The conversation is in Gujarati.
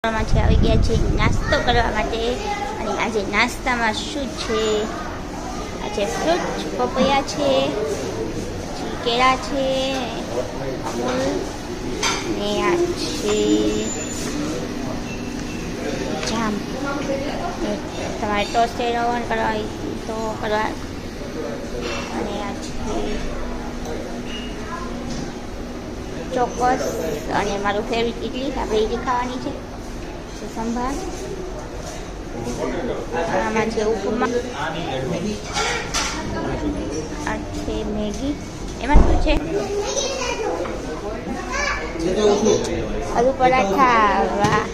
છે આવી ગયા છે નાસ્તો કરવા માટે અને આજે નાસ્તામાં શું છે? આજે ફ્રૂટ પપૈયા છે, કેળા છે, અમૂલ ને આ છે જામ. તમારે ટોસ્ટેડ ઓવન કરવા હોય તો કરવા. અને આ છે ચોક્કસ અને મારું ફેવરિટ ઇડલી. આપણે ઇડલી ખાવાની છે. સંભાર, આમાં છે ઉપમા, આ છે મેગી. એમાં શું છે? આલુ પરાઠા. વાહ,